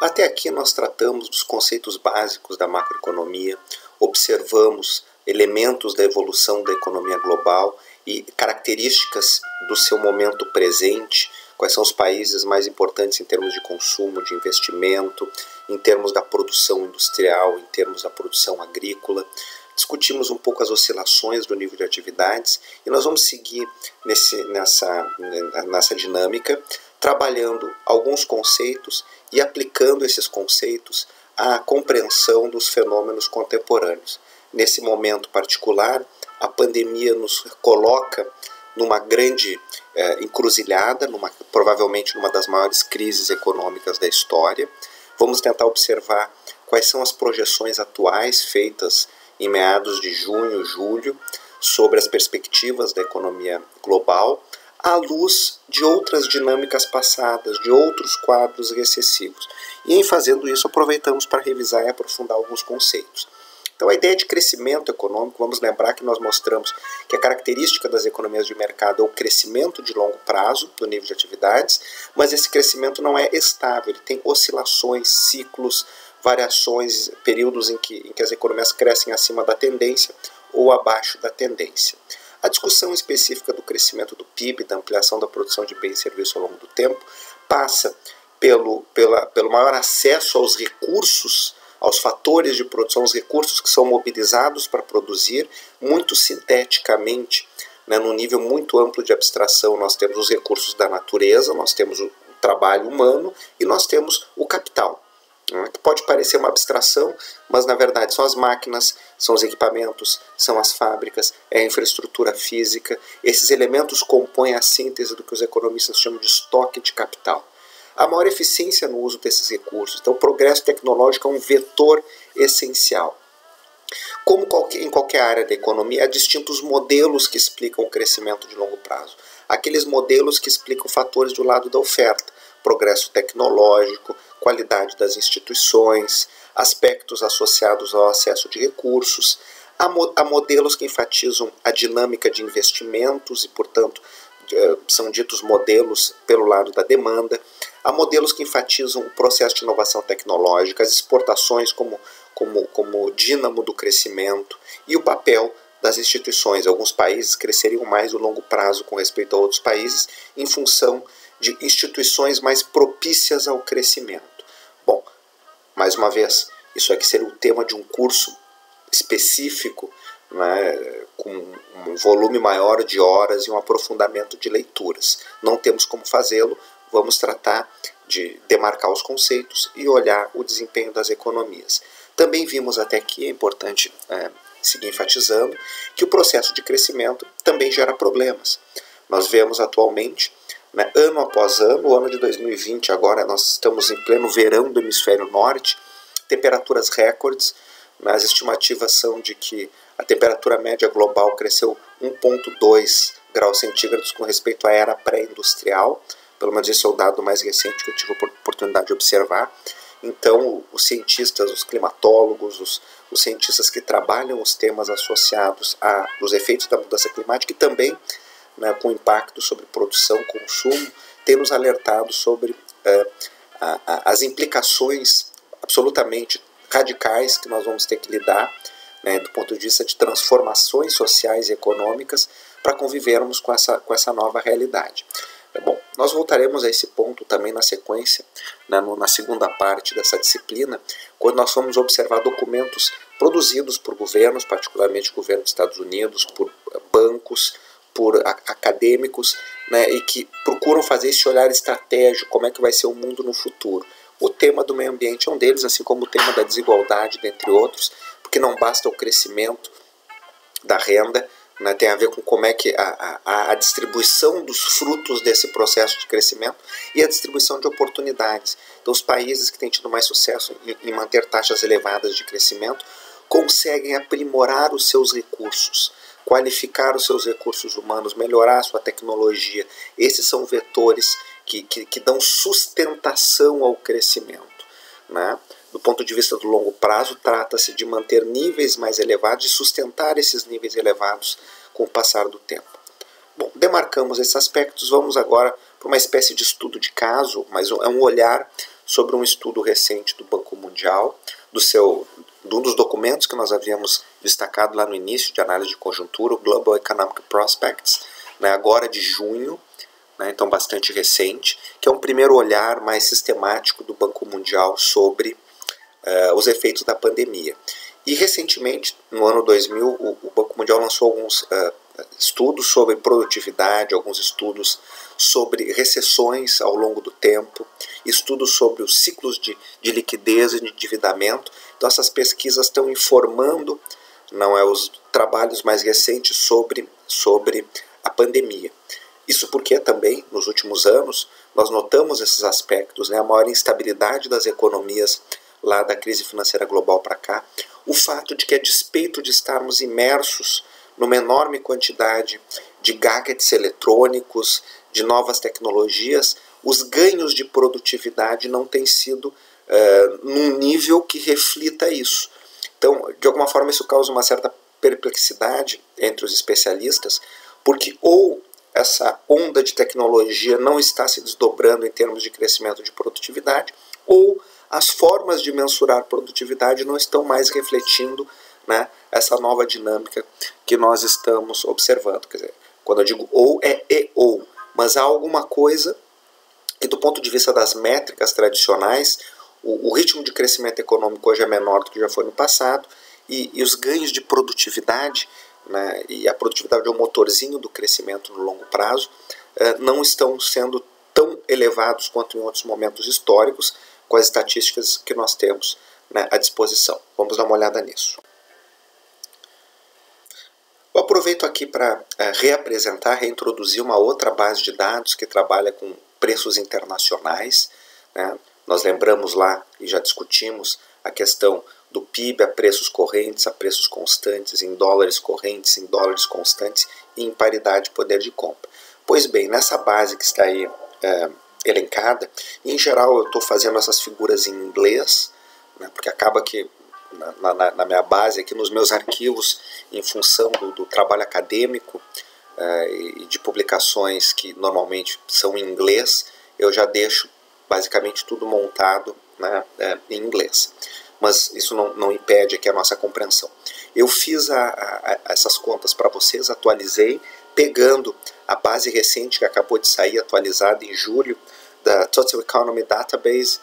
Até aqui nós tratamos dos conceitos básicos da macroeconomia, observamos elementos da evolução da economia global e características do seu momento presente, quais são os países mais importantes em termos de consumo, de investimento, em termos da produção industrial, em termos da produção agrícola. Discutimos um pouco as oscilações do nível de atividades e nós vamos seguir nessa dinâmica, trabalhando alguns conceitos e aplicando esses conceitos à compreensão dos fenômenos contemporâneos. Nesse momento particular, a pandemia nos coloca numa grande encruzilhada, provavelmente numa das maiores crises econômicas da história. Vamos tentar observar quais são as projeções atuais feitas em meados de junho, julho, sobre as perspectivas da economia global, à luz de outras dinâmicas passadas, de outros quadros recessivos. E em fazendo isso, aproveitamos para revisar e aprofundar alguns conceitos. Então, a ideia de crescimento econômico, vamos lembrar que nós mostramos que a característica das economias de mercado é o crescimento de longo prazo do nível de atividades, mas esse crescimento não é estável, ele tem oscilações, ciclos, variações, períodos em que as economias crescem acima da tendência ou abaixo da tendência. A discussão específica do crescimento do PIB, da ampliação da produção de bens e serviços ao longo do tempo, passa pelo maior acesso aos recursos, aos fatores de produção, os recursos que são mobilizados para produzir, muito sinteticamente, num nível muito amplo de abstração. Nós temos os recursos da natureza, nós temos o trabalho humano e nós temos o capital. Que pode parecer uma abstração, mas na verdade são as máquinas, são os equipamentos, são as fábricas, é a infraestrutura física. Esses elementos compõem a síntese do que os economistas chamam de estoque de capital. A maior eficiência no uso desses recursos. Então, o progresso tecnológico é um vetor essencial. Como em qualquer área da economia, há distintos modelos que explicam o crescimento de longo prazo. Aqueles modelos que explicam fatores do lado da oferta, progresso tecnológico, qualidade das instituições, aspectos associados ao acesso de recursos. Há modelos que enfatizam a dinâmica de investimentos e, portanto, são ditos modelos pelo lado da demanda. Há modelos que enfatizam o processo de inovação tecnológica, as exportações como dínamo do crescimento e o papel das instituições. Alguns países cresceriam mais no longo prazo com respeito a outros países em função de instituições mais propícias ao crescimento. Bom, mais uma vez, isso aqui seria o tema de um curso específico, né, com um volume maior de horas e um aprofundamento de leituras. Não temos como fazê-lo, vamos tratar de demarcar os conceitos e olhar o desempenho das economias. Também vimos até aqui, é importante seguir enfatizando, que o processo de crescimento também gera problemas. Nós vemos atualmente, ano após ano, o ano de 2020, agora nós estamos em pleno verão do hemisfério norte, temperaturas recordes. As estimativas são de que a temperatura média global cresceu 1,2 graus centígrados com respeito à era pré-industrial. Pelo menos esse é o dado mais recente que eu tive a oportunidade de observar. Então, os cientistas, os climatólogos, os cientistas que trabalham os temas associados aos efeitos da mudança climática e também com impacto sobre produção, consumo, têm nos alertado sobre as implicações absolutamente radicais que nós vamos ter que lidar, do ponto de vista de transformações sociais e econômicas, para convivermos com essa nova realidade. Bom, nós voltaremos a esse ponto também na sequência, na segunda parte dessa disciplina, quando nós vamos observar documentos produzidos por governos, particularmente o governo dos Estados Unidos, por bancos, por acadêmicos, e que procuram fazer esse olhar estratégico, como é que vai ser o mundo no futuro. O tema do meio ambiente é um deles, assim como o tema da desigualdade, dentre outros, porque não basta o crescimento da renda, tem a ver com como é que a distribuição dos frutos desse processo de crescimento e a distribuição de oportunidades. Então, os países que têm tido mais sucesso em manter taxas elevadas de crescimento conseguem aprimorar os seus recursos, qualificar os seus recursos humanos, melhorar a sua tecnologia. Esses são vetores que dão sustentação ao crescimento. Do ponto de vista do longo prazo, trata-se de manter níveis mais elevados e sustentar esses níveis elevados com o passar do tempo. Bom, demarcamos esses aspectos, vamos agora para uma espécie de estudo de caso, mas é um olhar sobre um estudo recente do Banco Mundial, de um dos documentos que nós havíamos destacado lá no início de análise de conjuntura, o Global Economic Prospects, né, agora de junho, né, então bastante recente, que é um primeiro olhar mais sistemático do Banco Mundial sobre os efeitos da pandemia. E recentemente, no ano 2000, o Banco Mundial lançou alguns estudos sobre produtividade, alguns estudos sobre recessões ao longo do tempo, estudos sobre os ciclos de liquidez e de endividamento. Então essas pesquisas estão informando os trabalhos mais recentes sobre a pandemia. Isso porque também, nos últimos anos, nós notamos esses aspectos, né, a maior instabilidade das economias lá da crise financeira global para cá, o fato de que, a despeito de estarmos imersos numa enorme quantidade de gadgets eletrônicos, de novas tecnologias, os ganhos de produtividade não têm sido num nível que reflita isso. Então, de alguma forma, isso causa uma certa perplexidade entre os especialistas, porque ou essa onda de tecnologia não está se desdobrando em termos de crescimento de produtividade, ou as formas de mensurar produtividade não estão mais refletindo, né, essa nova dinâmica que nós estamos observando. Quer dizer, quando eu digo ou, é e ou, mas há alguma coisa que, do ponto de vista das métricas tradicionais, o ritmo de crescimento econômico hoje é menor do que já foi no passado, e os ganhos de produtividade, né, e a produtividade é o motorzinho do crescimento no longo prazo, não estão sendo tão elevados quanto em outros momentos históricos, com as estatísticas que nós temos, né, à disposição. Vamos dar uma olhada nisso. Eu aproveito aqui para reintroduzir uma outra base de dados que trabalha com preços internacionais, né? Nós lembramos lá e já discutimos a questão do PIB a preços correntes, a preços constantes, em dólares correntes, em dólares constantes e em paridade de poder de compra. Pois bem, nessa base que está aí elencada, em geral eu estou fazendo essas figuras em inglês, né, porque acaba que na minha base, aqui nos meus arquivos, em função do trabalho acadêmico e de publicações que normalmente são em inglês, eu já deixo basicamente tudo montado, né, em inglês. Mas isso não impede aqui a nossa compreensão. Eu fiz essas contas para vocês, atualizei, pegando a base recente que acabou de sair, atualizada em julho, da Total Economy Database,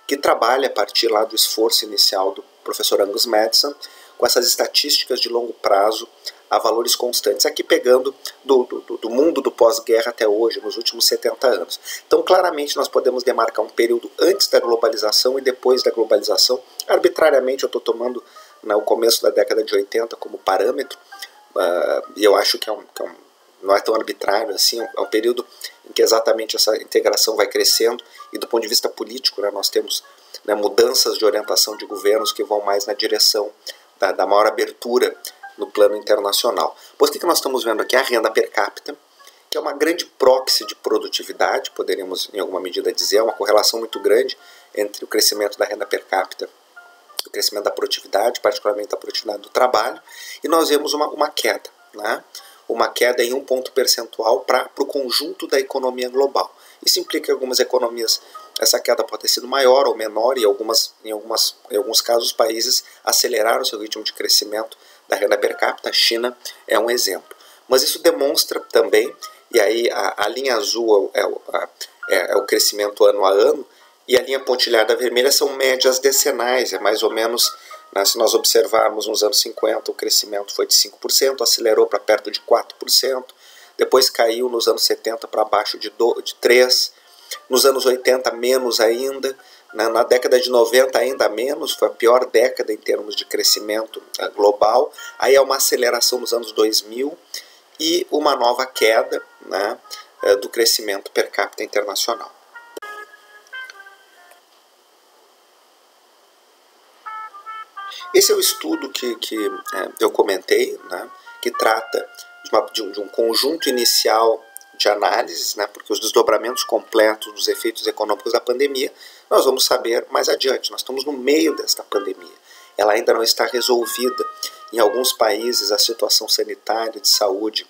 que trabalha a partir lá do esforço inicial do professor Angus Maddison, com essas estatísticas de longo prazo a valores constantes, aqui pegando do mundo do pós-guerra até hoje, nos últimos 70 anos. Então, claramente, nós podemos demarcar um período antes da globalização e depois da globalização. Arbitrariamente, eu estou tomando o começo da década de 80 como parâmetro, e eu acho que não é tão arbitrário assim, é um período em que exatamente essa integração vai crescendo, e do ponto de vista político, né, nós temos, né, mudanças de orientação de governos que vão mais na direção da maior abertura no plano internacional. Pois o que nós estamos vendo aqui? A renda per capita, que é uma grande proxy de produtividade, poderíamos em alguma medida dizer, uma correlação muito grande entre o crescimento da renda per capita e o crescimento da produtividade, particularmente da produtividade do trabalho, e nós vemos uma queda, né? Uma queda em 1 ponto percentual para o conjunto da economia global. Isso implica que em algumas economias essa queda pode ter sido maior ou menor, e em alguns casos os países aceleraram seu ritmo de crescimento da renda per capita. A China é um exemplo. Mas isso demonstra também, e aí a linha azul é o crescimento ano a ano, e a linha pontilhada vermelha são médias decenais, é mais ou menos, né, se nós observarmos nos anos 50 o crescimento foi de 5%, acelerou para perto de 4%, depois caiu nos anos 70 para abaixo de 3%, nos anos 80 menos ainda, na década de 90 ainda menos, foi a pior década em termos de crescimento global, aí é uma aceleração nos anos 2000 e uma nova queda, né, do crescimento per capita internacional. Esse é o estudo que eu comentei, né, que trata de um conjunto inicial de análises, né, porque os desdobramentos completos dos efeitos econômicos da pandemia nós vamos saber mais adiante. Nós estamos no meio desta pandemia. Ela ainda não está resolvida. Em alguns países a situação sanitária de saúde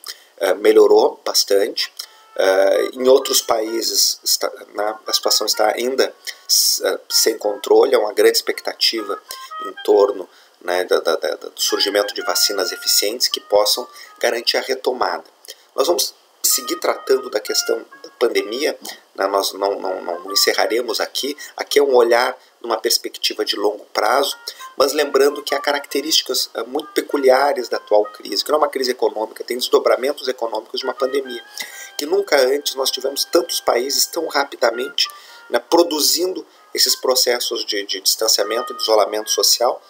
melhorou bastante, Em outros países a situação está ainda sem controle, há uma grande expectativa em torno, né, do surgimento de vacinas eficientes que possam garantir a retomada. Nós vamos seguir tratando da questão da pandemia, né, nós não encerraremos aqui. Aqui é um olhar numa perspectiva de longo prazo, mas lembrando que há características muito peculiares da atual crise, que não é uma crise econômica, tem desdobramentos econômicos de uma pandemia, que nunca antes nós tivemos tantos países tão rapidamente, né, produzindo esses processos de distanciamento, de isolamento social,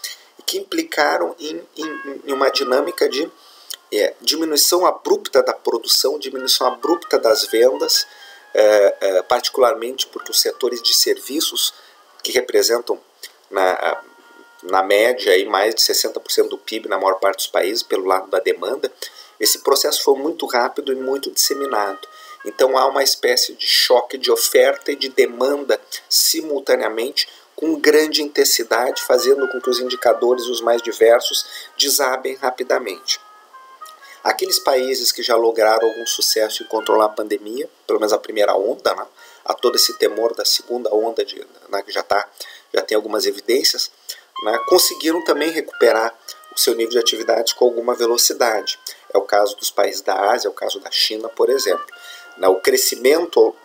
que implicaram em uma dinâmica de diminuição abrupta da produção, diminuição abrupta das vendas, particularmente porque os setores de serviços, que representam na média aí, mais de 60% do PIB na maior parte dos países, pelo lado da demanda, esse processo foi muito rápido e muito disseminado. Então há uma espécie de choque de oferta e de demanda simultaneamente, com grande intensidade, fazendo com que os indicadores, os mais diversos, desabem rapidamente. Aqueles países que já lograram algum sucesso em controlar a pandemia, pelo menos a primeira onda, né, há todo esse temor da segunda onda, né, que já tem algumas evidências, né, conseguiram também recuperar o seu nível de atividades com alguma velocidade. É o caso dos países da Ásia, é o caso da China, por exemplo. O crescimento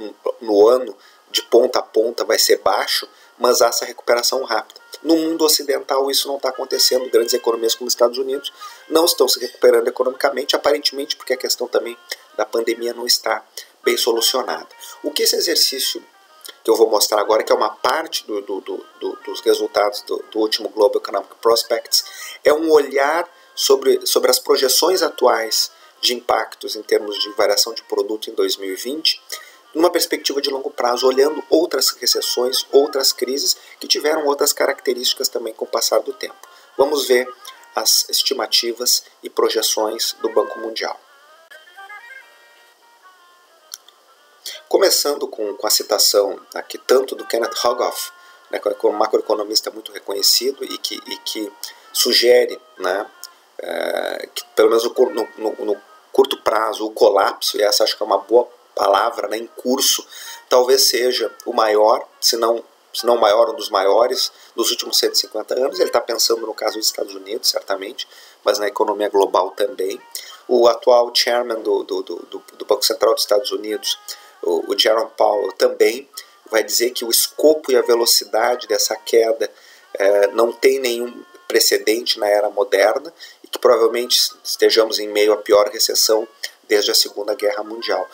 no ano de ponta a ponta vai ser baixo, mas há essa recuperação rápida. No mundo ocidental isso não está acontecendo. Grandes economias como os Estados Unidos não estão se recuperando economicamente, aparentemente porque a questão também da pandemia não está bem solucionada. O que esse exercício que eu vou mostrar agora, que é uma parte dos resultados do último Global Economic Prospects, é um olhar sobre as projeções atuais de impactos em termos de variação de produto em 2020, numa perspectiva de longo prazo, olhando outras recessões, outras crises que tiveram outras características também com o passar do tempo. Vamos ver as estimativas e projeções do Banco Mundial. Começando com a citação aqui tanto do Kenneth Rogoff, né, que é um macroeconomista muito reconhecido e que sugere, né, que pelo menos no curto prazo o colapso, e essa acho que é uma boa palavra, né, em curso, talvez seja o maior, se não o maior, um dos maiores dos últimos 150 anos. Ele está pensando no caso dos Estados Unidos, certamente, mas na economia global também. O atual chairman do Banco Central dos Estados Unidos, o Jerome Powell, também vai dizer que o escopo e a velocidade dessa queda não tem nenhum precedente na era moderna e que provavelmente estejamos em meio à pior recessão desde a Segunda Guerra Mundial.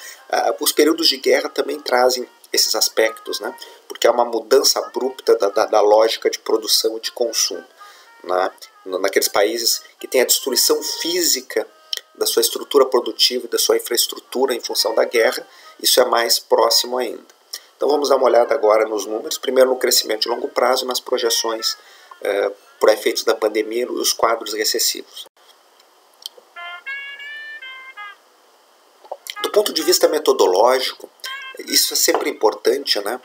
Os períodos de guerra também trazem esses aspectos, né? Porque há uma mudança abrupta da lógica de produção e de consumo, né? Naqueles países que têm a destruição física da sua estrutura produtiva e da sua infraestrutura em função da guerra, isso é mais próximo ainda. Então vamos dar uma olhada agora nos números, primeiro no crescimento de longo prazo, nas projeções por efeitos da pandemia e os quadros recessivos. Do ponto de vista metodológico, isso é sempre importante, né?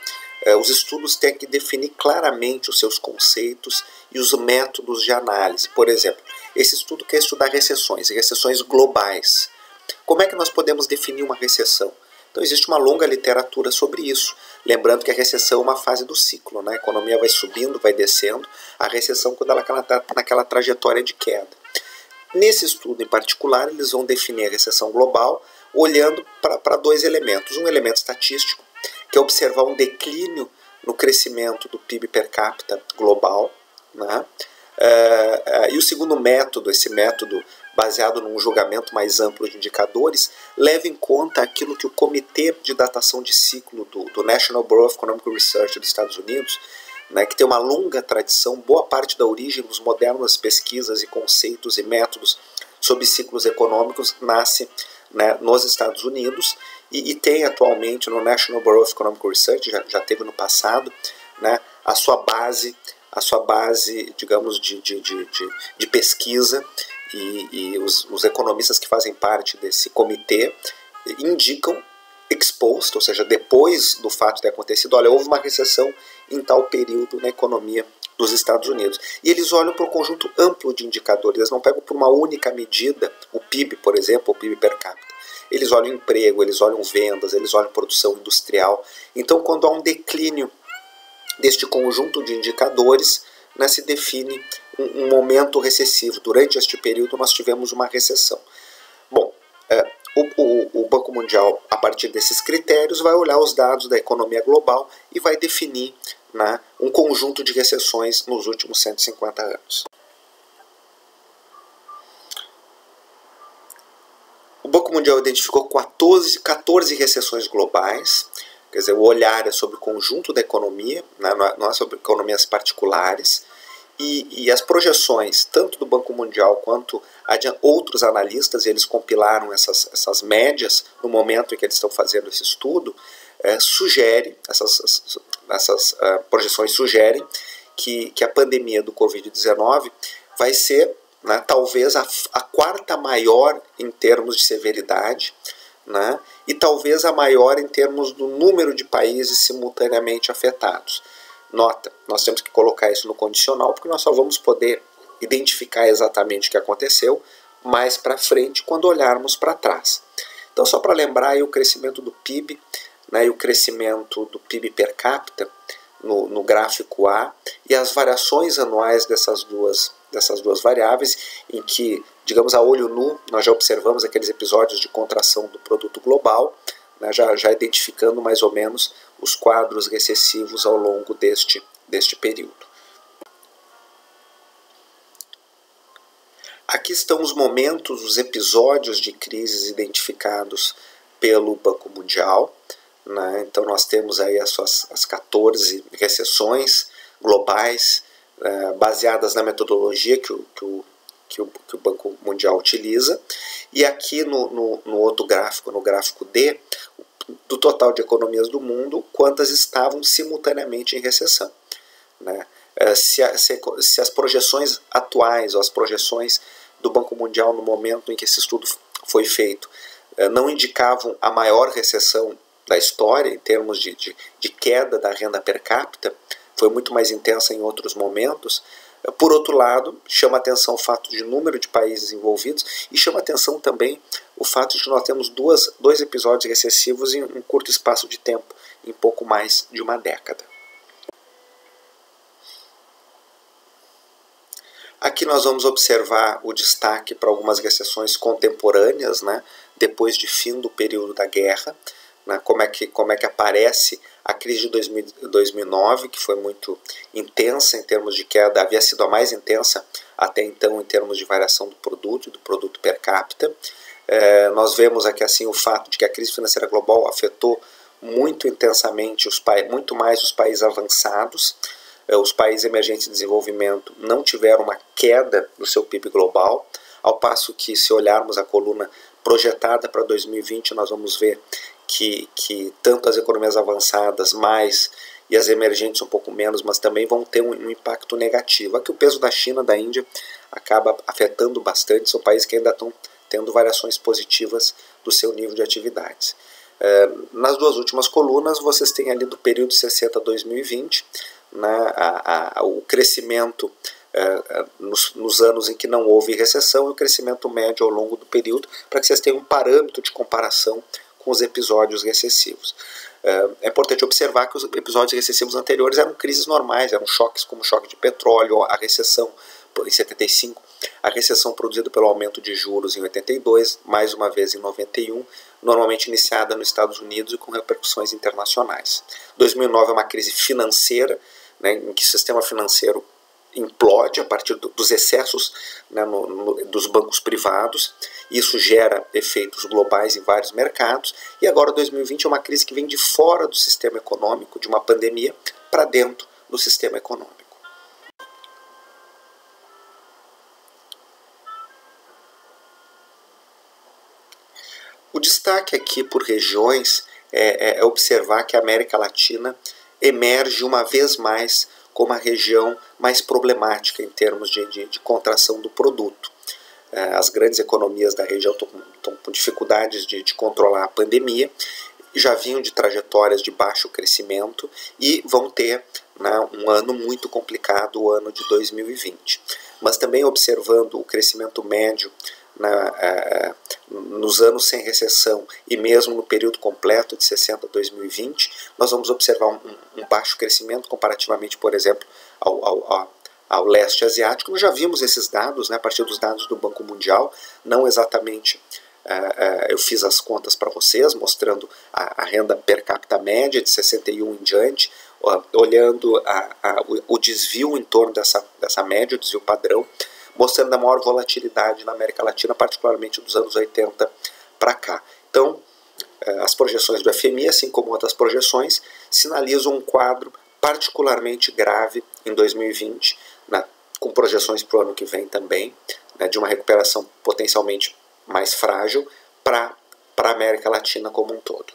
Os estudos têm que definir claramente os seus conceitos e os métodos de análise. Por exemplo, esse estudo quer estudar recessões, e recessões globais. Como é que nós podemos definir uma recessão? Então existe uma longa literatura sobre isso. Lembrando que a recessão é uma fase do ciclo, né? A economia vai subindo, vai descendo. A recessão quando ela está naquela trajetória de queda. Nesse estudo em particular, eles vão definir a recessão global olhando para dois elementos. Um elemento estatístico, que é observar um declínio no crescimento do PIB per capita global, né? E o segundo método, esse método baseado num julgamento mais amplo de indicadores, leva em conta aquilo que o Comitê de Datação de Ciclo do National Bureau of Economic Research dos Estados Unidos, né, que tem uma longa tradição, boa parte da origem dos modernas pesquisas e conceitos e métodos sobre ciclos econômicos nasce, né, nos Estados Unidos e tem atualmente no National Bureau of Economic Research, já teve no passado, né, a sua base, digamos, de pesquisa, e os economistas que fazem parte desse comitê indicam exposto, ou seja, depois do fato de ter acontecido, olha, houve uma recessão em tal período na economia dos Estados Unidos. E eles olham para um conjunto amplo de indicadores, eles não pegam por uma única medida, o PIB, por exemplo, o PIB per capita. eles olham emprego, eles olham vendas, eles olham produção industrial. Então, quando há um declínio deste conjunto de indicadores, né, se define um momento recessivo. Durante este período nós tivemos uma recessão. Bom, o Banco Mundial, a partir desses critérios, vai olhar os dados da economia global e vai definir, né, um conjunto de recessões nos últimos 150 anos. O Banco Mundial identificou 14 recessões globais. Quer dizer, o olhar é sobre o conjunto da economia, né, não é sobre economias particulares. E as projeções, tanto do Banco Mundial quanto de outros analistas, eles compilaram essas médias no momento em que eles estão fazendo esse estudo, essas projeções sugerem que a pandemia do Covid-19 vai ser, né, talvez a quarta maior em termos de severidade, né, e talvez a maior em termos do número de países simultaneamente afetados. Nota, nós temos que colocar isso no condicional, porque nós só vamos poder identificar exatamente o que aconteceu mais para frente, quando olharmos para trás. Então, só para lembrar aí o crescimento do PIB, né, e o crescimento do PIB per capita no gráfico A, e as variações anuais dessas duas variáveis, em que, digamos, a olho nu, nós já observamos aqueles episódios de contração do produto global, né, já identificando mais ou menos os quadros recessivos ao longo deste período. Aqui estão os momentos, os episódios de crises identificados pelo Banco Mundial, né? Então nós temos aí as 14 recessões globais, baseadas na metodologia que o Banco Mundial utiliza. E aqui no outro gráfico, no gráfico D, do total de economias do mundo, quantas estavam simultaneamente em recessão, né? Se as projeções atuais, ou as projeções do Banco Mundial no momento em que esse estudo foi feito, não indicavam a maior recessão da história em termos de queda da renda per capita, foi muito mais intensa em outros momentos. Por outro lado, chama atenção o fato de número de países envolvidos, e chama atenção também o fato de que nós temos dois episódios recessivos em um curto espaço de tempo, em pouco mais de uma década. Aqui nós vamos observar o destaque para algumas recessões contemporâneas, né, depois de fim do período da guerra, né, como é que aparece a crise de 2009, que foi muito intensa em termos de queda, havia sido a mais intensa até então em termos de variação do produto per capita. Nós vemos aqui assim o fato de que a crise financeira global afetou muito intensamente, muito mais os países avançados. Os países emergentes de desenvolvimento não tiveram uma queda do seu PIB global, ao passo que, se olharmos a coluna projetada para 2020, nós vamos ver que tanto as economias avançadas mais e as emergentes um pouco menos, mas também vão ter um impacto negativo. Aqui o peso da China, da Índia, acaba afetando bastante, são países que ainda estão tendo variações positivas do seu nível de atividades. Nas duas últimas colunas, vocês têm ali do período 60 a 2020, né, o crescimento nos anos em que não houve recessão e o crescimento médio ao longo do período, para que vocês tenham um parâmetro de comparação com os episódios recessivos. É importante observar que os episódios recessivos anteriores eram crises normais, eram choques como o choque de petróleo, a recessão em 75, a recessão produzida pelo aumento de juros em 82, mais uma vez em 91, normalmente iniciada nos Estados Unidos e com repercussões internacionais. 2009 é uma crise financeira, né, em que o sistema financeiro implode a partir dos excessos, né, dos bancos privados. Isso gera efeitos globais em vários mercados. E agora 2020 é uma crise que vem de fora do sistema econômico, de uma pandemia, para dentro do sistema econômico. O destaque aqui por regiões é observar que a América Latina emerge uma vez mais como a região mais problemática em termos de contração do produto. As grandes economias da região estão com dificuldades de controlar a pandemia, já vinham de trajetórias de baixo crescimento e vão ter, né, um ano muito complicado, o ano de 2020. Mas também observando o crescimento médio nos anos sem recessão e mesmo no período completo de 60 a 2020, nós vamos observar um baixo crescimento comparativamente, por exemplo, ao leste asiático. Nós já vimos esses dados, né, a partir dos dados do Banco Mundial, não exatamente, eu fiz as contas para vocês, mostrando a renda per capita média de 61 em diante, olhando o desvio em torno dessa média, o desvio padrão, mostrando a maior volatilidade na América Latina, particularmente dos anos 80 para cá. Então, as projeções do FMI, assim como outras projeções, sinalizam um quadro particularmente grave em 2020, com projeções para o ano que vem também, né, de uma recuperação potencialmente mais frágil para a América Latina como um todo.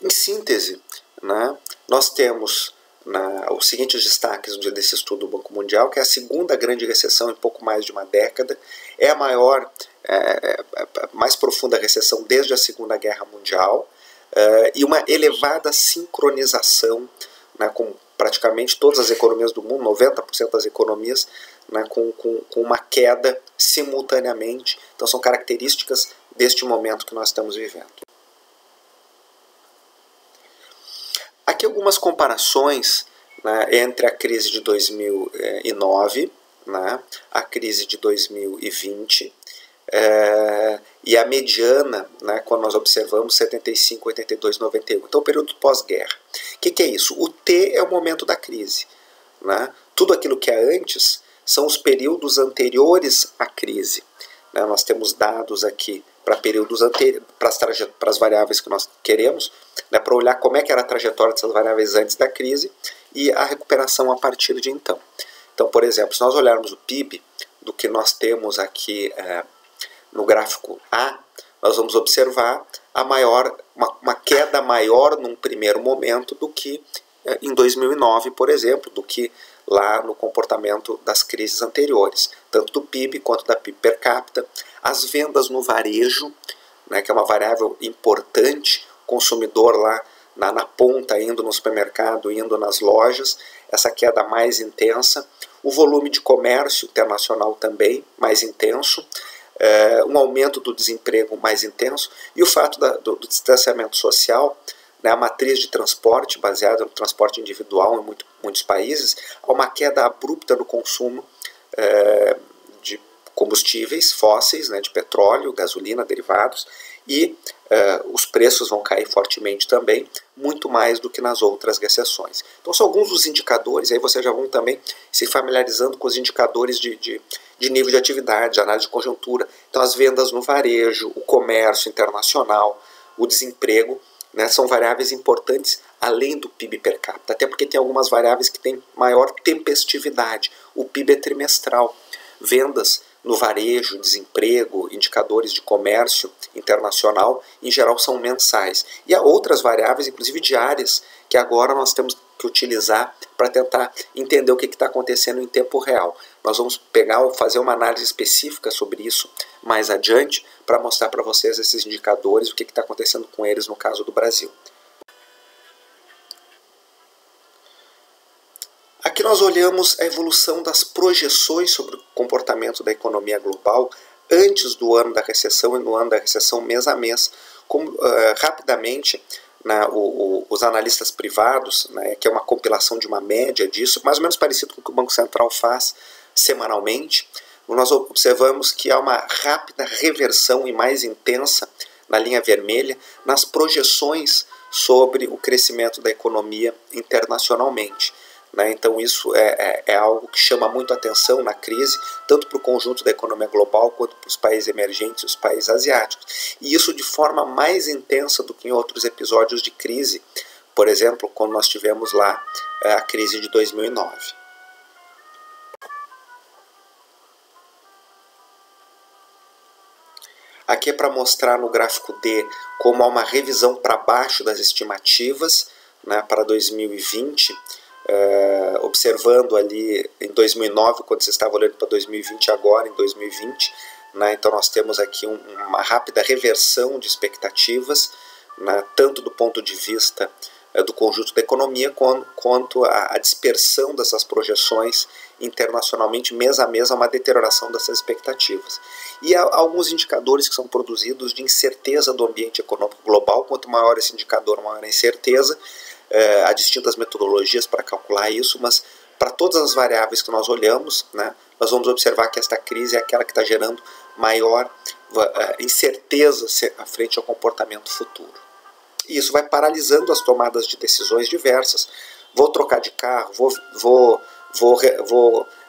Em síntese, né, nós temos os seguintes destaques desse estudo do Banco Mundial, que é a segunda grande recessão em pouco mais de uma década, é a maior, mais profunda recessão desde a Segunda Guerra Mundial, e uma elevada sincronização, né, com praticamente todas as economias do mundo, 90% das economias, né, com uma queda simultaneamente. Então são características deste momento que nós estamos vivendo. Aqui algumas comparações, né, entre a crise de 2009, né, a crise de 2020 e a mediana, né, quando nós observamos 75, 82, 91. Então, o período pós-guerra. O que é isso? O T é o momento da crise. Né? Tudo aquilo que é antes são os períodos anteriores à crise. Né? Nós temos dados aqui para períodos anteriores, para as variáveis que nós queremos, né, para olhar como é que era a trajetória dessas variáveis antes da crise e a recuperação a partir de então. Então, por exemplo, se nós olharmos o PIB do que nós temos aqui no gráfico A, nós vamos observar uma queda maior num primeiro momento do que em 2009, por exemplo, do que lá no comportamento das crises anteriores, tanto do PIB quanto da PIB per capita. As vendas no varejo, né, que é uma variável importante, consumidor lá na ponta, indo no supermercado, indo nas lojas, essa queda mais intensa. O volume de comércio internacional também mais intenso, um aumento do desemprego mais intenso e o fato do distanciamento social, né, a matriz de transporte baseada no transporte individual em muitos países, há uma queda abrupta no consumo de combustíveis fósseis, né, de petróleo, gasolina, derivados, e os preços vão cair fortemente também, muito mais do que nas outras recessões. Então são alguns dos indicadores, aí vocês já vão também se familiarizando com os indicadores de nível de atividade, de análise de conjuntura. Então as vendas no varejo, o comércio internacional, o desemprego, né, são variáveis importantes além do PIB per capita, até porque tem algumas variáveis que têm maior tempestividade. O PIB é trimestral, vendas no varejo, desemprego, indicadores de comércio internacional, em geral são mensais. E há outras variáveis, inclusive diárias, que agora nós temos que utilizar para tentar entender o que está acontecendo em tempo real. Nós vamos fazer uma análise específica sobre isso mais adiante, para mostrar para vocês esses indicadores, o que está acontecendo com eles no caso do Brasil. Aqui nós olhamos a evolução das projeções sobre o comportamento da economia global antes do ano da recessão e no ano da recessão mês a mês, como rapidamente os analistas privados, né, que é uma compilação de uma média disso, mais ou menos parecido com o que o Banco Central faz semanalmente, nós observamos que há uma rápida reversão e mais intensa na linha vermelha nas projeções sobre o crescimento da economia internacionalmente. Então isso é algo que chama muito a atenção na crise, tanto para o conjunto da economia global quanto para os países emergentes e os países asiáticos. E isso de forma mais intensa do que em outros episódios de crise, por exemplo, quando nós tivemos lá a crise de 2009. Aqui é para mostrar no gráfico D como há uma revisão para baixo das estimativas, né, para 2020, observando ali em 2009, quando você estava olhando para 2020 agora, em 2020, né, então nós temos aqui uma rápida reversão de expectativas, né, tanto do ponto de vista do conjunto da economia, quanto à dispersão dessas projeções internacionalmente, mês a mês, a uma deterioração dessas expectativas. E há alguns indicadores que são produzidos de incerteza do ambiente econômico global. Quanto maior esse indicador, maior a incerteza. Há distintas metodologias para calcular isso, mas para todas as variáveis que nós olhamos, né, nós vamos observar que esta crise é aquela que está gerando maior incerteza frente ao comportamento futuro. E isso vai paralisando as tomadas de decisões diversas. Vou trocar de carro, vou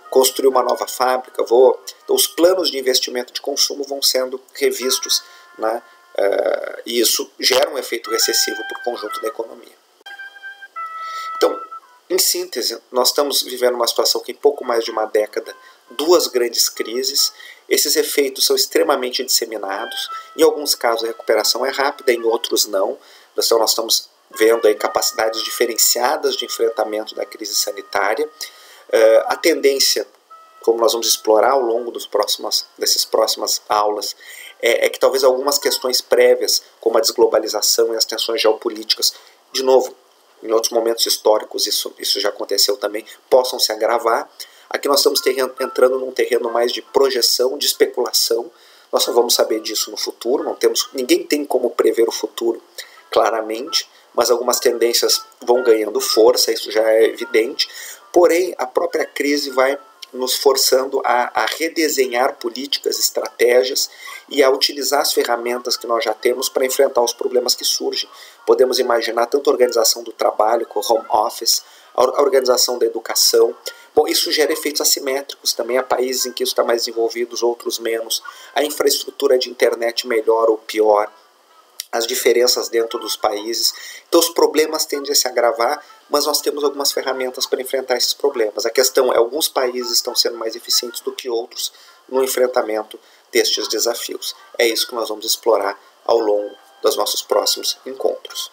construir uma nova fábrica, os planos de investimento de consumo vão sendo revistos, né, e isso gera um efeito recessivo para o conjunto da economia. Então, em síntese, nós estamos vivendo uma situação que em pouco mais de uma década, duas grandes crises. Esses efeitos são extremamente disseminados. Em alguns casos a recuperação é rápida, em outros não. Então nós estamos vendo aí capacidades diferenciadas de enfrentamento da crise sanitária. A tendência, como nós vamos explorar ao longo dessas próximas aulas, é que talvez algumas questões prévias, como a desglobalização e as tensões geopolíticas, de novo, em outros momentos históricos isso já aconteceu também, possam se agravar. Aqui nós estamos entrando num terreno mais de projeção, de especulação. Nós só vamos saber disso no futuro. Ninguém tem como prever o futuro claramente, mas algumas tendências vão ganhando força, isso já é evidente. Porém, a própria crise vai nos forçando a redesenhar políticas, estratégias e a utilizar as ferramentas que nós já temos para enfrentar os problemas que surgem. Podemos imaginar tanto a organização do trabalho, com o home office, a organização da educação. Bom, isso gera efeitos assimétricos também. Há países em que isso está mais desenvolvido, outros menos. A infraestrutura de internet melhor ou pior. As diferenças dentro dos países. Então os problemas tendem a se agravar, mas nós temos algumas ferramentas para enfrentar esses problemas. A questão é, alguns países estão sendo mais eficientes do que outros no enfrentamento destes desafios. É isso que nós vamos explorar ao longo dos nossos próximos encontros.